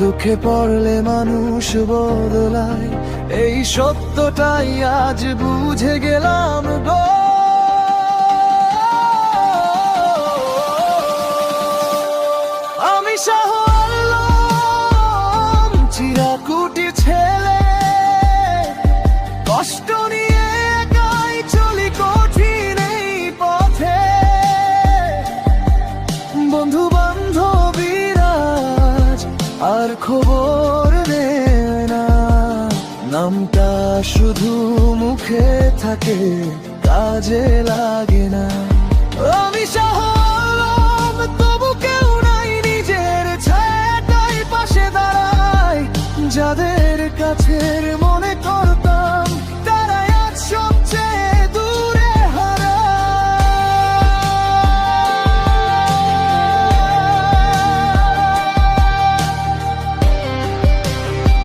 দুঃখে পড়লে মানুষ বদলায়, এই সত্যটাই আজ বুঝে গেলাম গো। আমি শাহ আলম, চিরাকুটি ছেলে, কষ্ট নিয়ে একাই চলি কঠিন এই পথে। বন্ধু বান্ধবীরা আর খবর নেয় না, নামটা শুধু মুখে থাকে, কাজে লাগে না। আমি শাহ আলম, তবু কেউ নাই নিজের ছায়াটাই পাশে দাঁড়ায়, যাদের কাছের